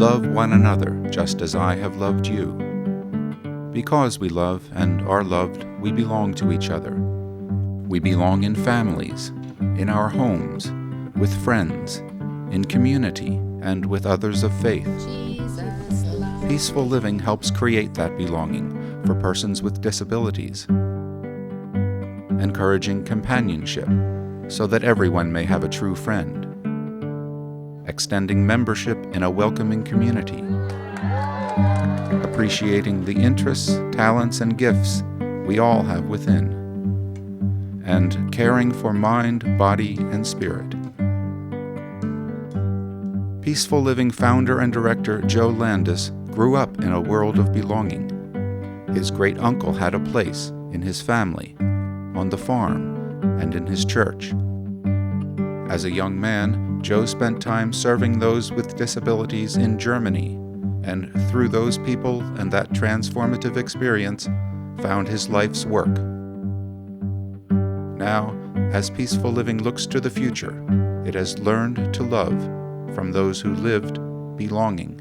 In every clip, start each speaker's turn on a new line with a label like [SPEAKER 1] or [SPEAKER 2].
[SPEAKER 1] Love one another just as I have loved you. Because we love and are loved, we belong to each other. We belong in families, in our homes, with friends, in community, and with others of faith. Peaceful living helps create that belonging for persons with disabilities, encouraging companionship so that everyone may have a true friend, extending membership in a welcoming community, appreciating the interests, talents, and gifts we all have within, and caring for mind, body, and spirit. Peaceful Living founder and director Joe Landis grew up in a world of belonging. His great-uncle had a place in his family, on the farm, and in his church. As a young man, Joe spent time serving those with disabilities in Germany, and through those people and that transformative experience, found his life's work. Now, as Peaceful Living looks to the future, it has learned to love from those who lived belonging.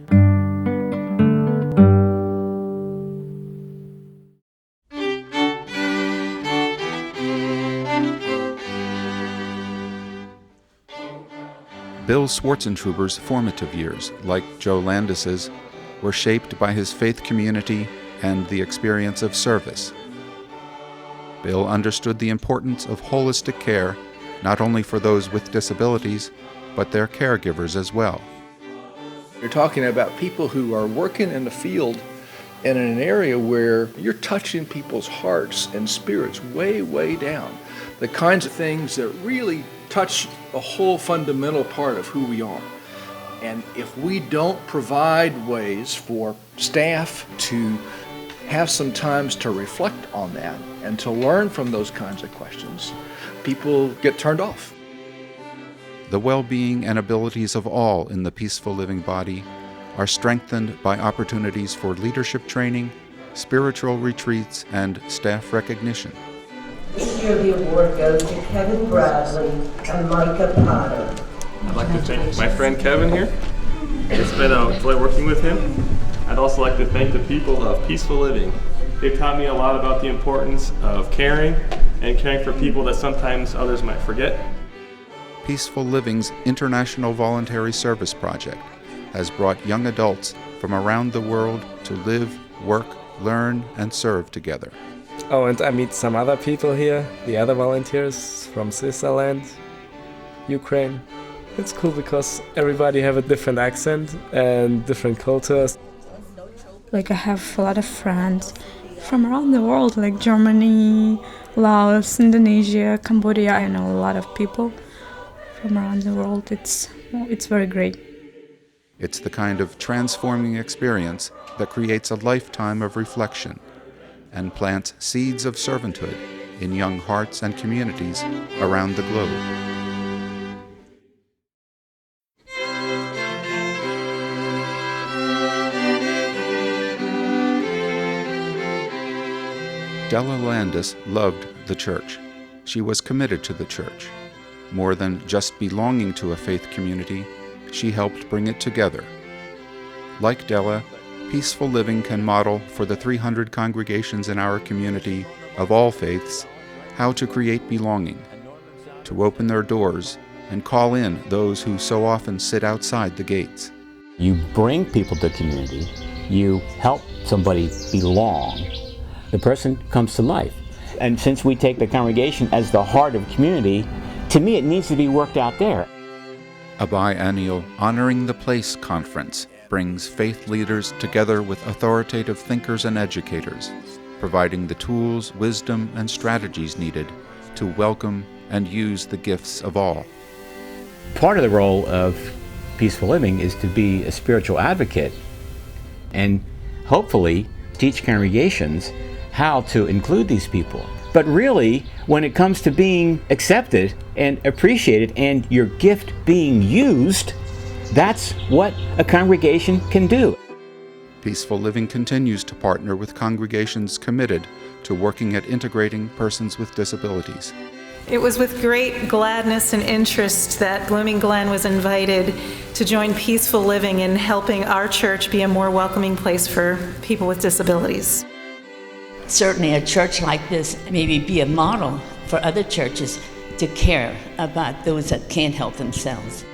[SPEAKER 1] Bill Swartzendruber's formative years, like Joe Landis's, were shaped by his faith community and the experience of service. Bill understood the importance of holistic care, not only for those with disabilities, but their caregivers as well.
[SPEAKER 2] You're talking about people who are working in the field and in an area where you're touching people's hearts and spirits way, way down. The kinds of things that really touch a whole fundamental part of who we are. And if we don't provide ways for staff to have some times to reflect on that and to learn from those kinds of questions, people get turned off.
[SPEAKER 1] The well-being and abilities of all in the Peaceful Living body are strengthened by opportunities for leadership training, spiritual retreats, and staff recognition.
[SPEAKER 3] This year the award goes to Kevin Bradley and Micah Potter.
[SPEAKER 4] I'd like to thank my friend Kevin here. It's been a joy working with him. I'd also like to thank the people of Peaceful Living. They've taught me a lot about the importance of caring and caring for people that sometimes others might forget.
[SPEAKER 1] Peaceful Living's International Voluntary Service Project has brought young adults from around the world to live, work, learn, and serve together.
[SPEAKER 5] Oh, and I meet some other people here, the other volunteers from Switzerland, Ukraine. It's cool because everybody have a different accent and different cultures.
[SPEAKER 6] Like I have a lot of friends from around the world, like Germany, Laos, Indonesia, Cambodia. I know a lot of people from around the world. It's very great.
[SPEAKER 1] It's the kind of transforming experience that creates a lifetime of reflection and plants seeds of servanthood in young hearts and communities around the globe. Della Landis loved the church. She was committed to the church. More than just belonging to a faith community, she helped bring it together. Like Della, Peaceful Living can model for the 300 congregations in our community of all faiths how to create belonging, to open their doors and call in those who so often sit outside the gates.
[SPEAKER 7] You bring people to community, you help somebody belong, the person comes to life. And since we take the congregation as the heart of community, to me it needs to be worked out there.
[SPEAKER 1] A biennial Honoring the Place conference brings faith leaders together with authoritative thinkers and educators, providing the tools, wisdom, and strategies needed to welcome and use the gifts of all.
[SPEAKER 7] Part of the role of Peaceful Living is to be a spiritual advocate and hopefully teach congregations how to include these people. But really, when it comes to being accepted and appreciated and your gift being used, that's what a congregation can do.
[SPEAKER 1] Peaceful Living continues to partner with congregations committed to working at integrating persons with disabilities.
[SPEAKER 8] It was with great gladness and interest that Blooming Glen was invited to join Peaceful Living in helping our church be a more welcoming place for people with disabilities.
[SPEAKER 9] Certainly a church like this maybe be a model for other churches to care about those that can't help themselves.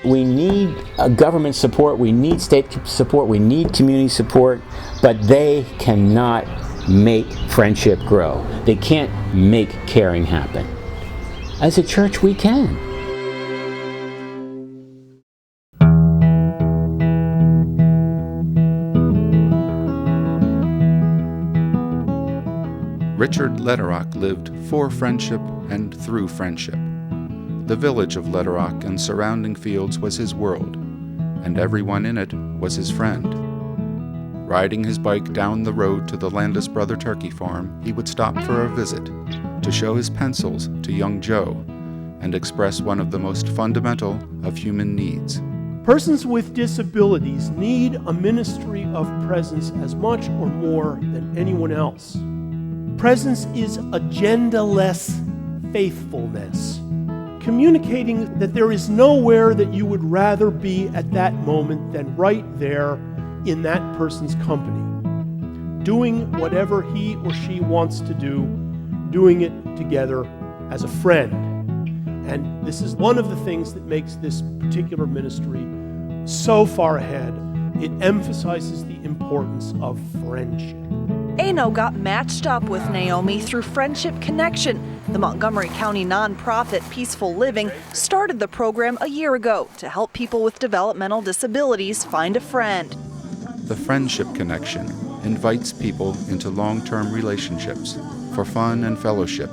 [SPEAKER 7] We need government support, we need state support, we need community support, but they cannot make friendship grow. They can't make caring happen. As a church, we can.
[SPEAKER 1] Richard Lederach lived for friendship and through friendship. The village of Lederach and surrounding fields was his world, and everyone in it was his friend. Riding his bike down the road to the Landis Brother Turkey Farm, he would stop for a visit to show his pencils to young Joe and express one of the most fundamental of human needs.
[SPEAKER 10] Persons with disabilities need a ministry of presence as much or more than anyone else. Presence is agenda-less faithfulness, communicating that there is nowhere that you would rather be at that moment than right there in that person's company, doing whatever he or she wants to do, doing it together as a friend. And this is one of the things that makes this particular ministry so far ahead. It emphasizes the importance of friendship.
[SPEAKER 11] Ano got matched up with Naomi through Friendship Connection. The Montgomery County nonprofit Peaceful Living started the program a year ago to help people with developmental disabilities find a friend.
[SPEAKER 1] The Friendship Connection invites people into long-term relationships for fun and fellowship,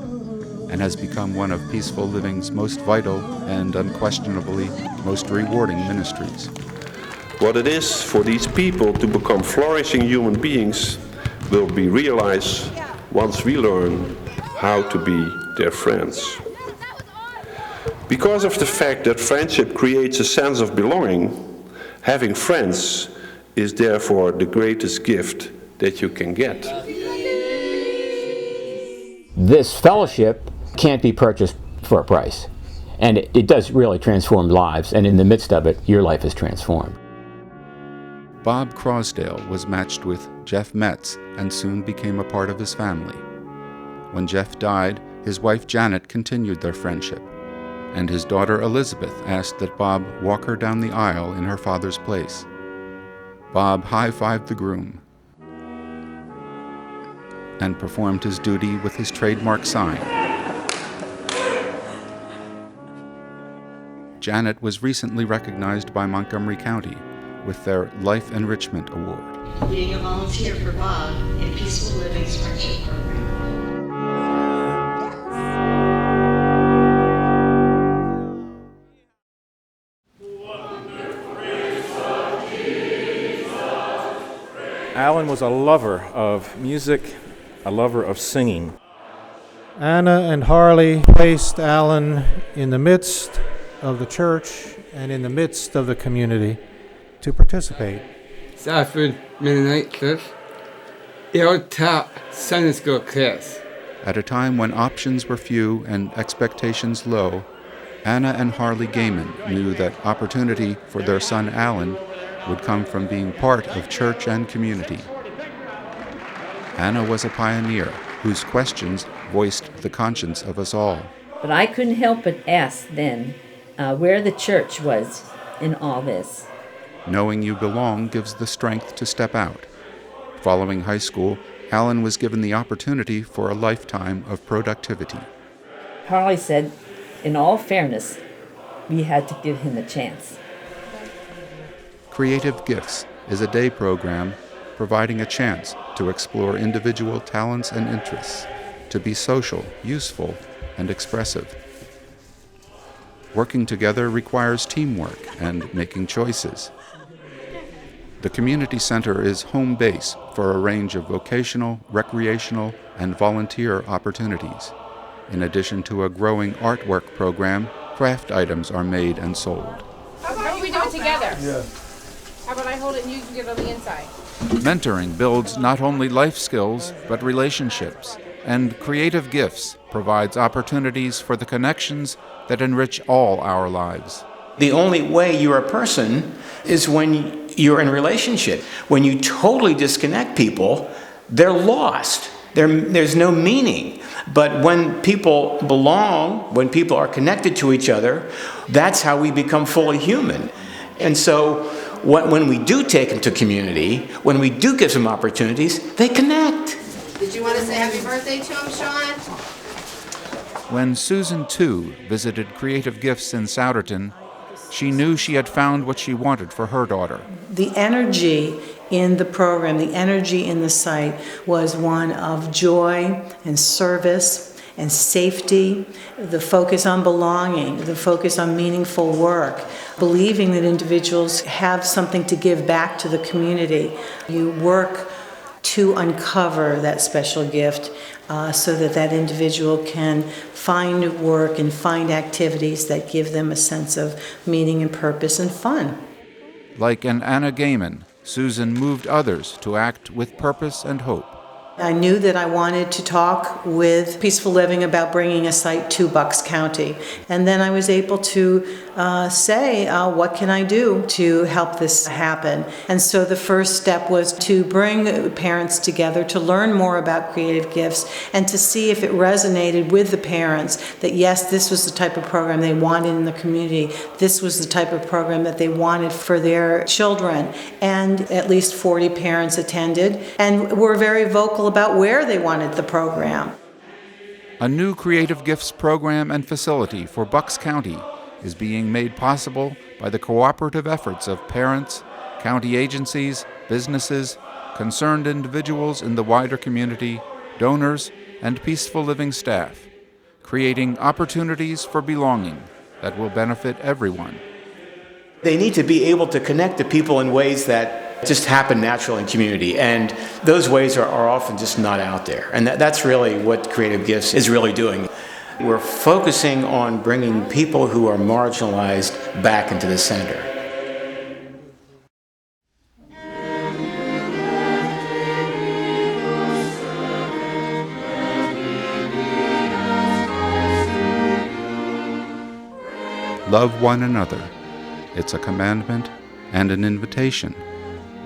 [SPEAKER 1] and has become one of Peaceful Living's most vital and unquestionably most rewarding ministries.
[SPEAKER 12] What it is for these people to become flourishing human beings will be realized once we learn how to be their friends. Because of the fact that friendship creates a sense of belonging, having friends is therefore the greatest gift that you can get.
[SPEAKER 7] This fellowship can't be purchased for a price, and it does really transform lives, and in the midst of it, your life is transformed.
[SPEAKER 1] Bob Crosdale was matched with Jeff Metz and soon became a part of his family. When Jeff died, his wife Janet continued their friendship, and his daughter Elizabeth asked that Bob walk her down the aisle in her father's place. Bob high-fived the groom and performed his duty with his trademark sign. Janet was recently recognized by Montgomery County with their Life Enrichment Award.
[SPEAKER 9] Being a volunteer for Bob in Peaceful Living's Friendship Program.
[SPEAKER 13] Allen was a lover of music, a lover of singing.
[SPEAKER 14] Anna and Harley placed Allen in the midst of the church and in the midst of the community to participate.
[SPEAKER 15] Southwood Mennonite Church, Hilltop Sunday School class.
[SPEAKER 1] At a time when options were few and expectations low, Anna and Harley Gehman knew that opportunity for their son Allen would come from being part of church and community. Anna was a pioneer whose questions voiced the conscience of us all.
[SPEAKER 16] But I couldn't help but ask then where the church was in all this.
[SPEAKER 1] Knowing you belong gives the strength to step out. Following high school, Allen was given the opportunity for a lifetime of productivity.
[SPEAKER 16] Harley said, in all fairness, we had to give him a chance.
[SPEAKER 1] Creative Gifts is a day program providing a chance to explore individual talents and interests, to be social, useful, and expressive. Working together requires teamwork and making choices. The Community Center is home base for a range of vocational, recreational, and volunteer opportunities. In addition to a growing artwork program, craft items are made and sold.
[SPEAKER 17] How about we do it together?
[SPEAKER 10] Yeah.
[SPEAKER 17] How about I hold it and you can get on the inside?
[SPEAKER 1] Mentoring builds not only life skills, but relationships. And Creative Gifts provides opportunities for the connections that enrich all our lives.
[SPEAKER 7] The only way you're a person is when you're in relationship. When you totally disconnect people, they're lost. There's no meaning. But when people belong, when people are connected to each other, that's how we become fully human. And so when we do take them to community, when we do give them opportunities, they connect.
[SPEAKER 17] Did you want to say happy birthday to him, Sean?
[SPEAKER 1] When Susan, too, visited Creative Gifts in Souderton, she knew she had found what she wanted for her daughter.
[SPEAKER 18] The energy in the program, the energy in the site was one of joy and service and safety, the focus on belonging, the focus on meaningful work, believing that individuals have something to give back to the community. You work to uncover that special gift so that that individual can find work and find activities that give them a sense of meaning and purpose and fun.
[SPEAKER 1] Like an Allen Gehman, Susan moved others to act with purpose and hope.
[SPEAKER 18] I knew that I wanted to talk with Peaceful Living about bringing a site to Bucks County. And then I was able to say, what can I do to help this happen? And so the first step was to bring parents together to learn more about Creative Gifts and to see if it resonated with the parents that yes, this was the type of program they wanted in the community. This was the type of program that they wanted for their children. And at least 40 parents attended and were very vocal about where they wanted the program.
[SPEAKER 1] A new Creative Gifts program and facility for Bucks County is being made possible by the cooperative efforts of parents, county agencies, businesses, concerned individuals in the wider community, donors, and Peaceful Living staff, creating opportunities for belonging that will benefit everyone.
[SPEAKER 7] They need to be able to connect to people in ways that just happen naturally in community, and those ways are often just not out there. And that's really what Creative Gifts is really doing. We're focusing on bringing people who are marginalized back into the center.
[SPEAKER 1] Love one another. It's a commandment and an invitation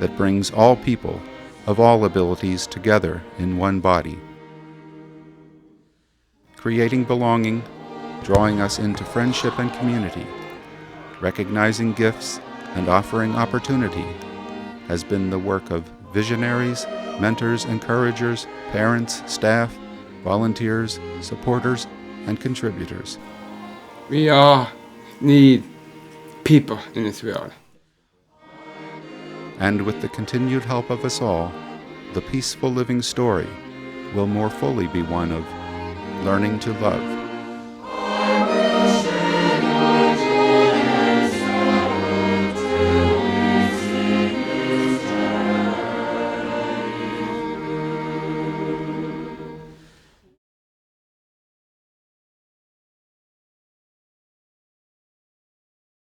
[SPEAKER 1] that brings all people of all abilities together in one body, creating belonging, drawing us into friendship and community, recognizing gifts and offering opportunity has been the work of visionaries, mentors, encouragers, parents, staff, volunteers, supporters, and contributors.
[SPEAKER 15] We all need people in this world.
[SPEAKER 1] And with the continued help of us all, the Peaceful Living story will more fully be one of learning to love.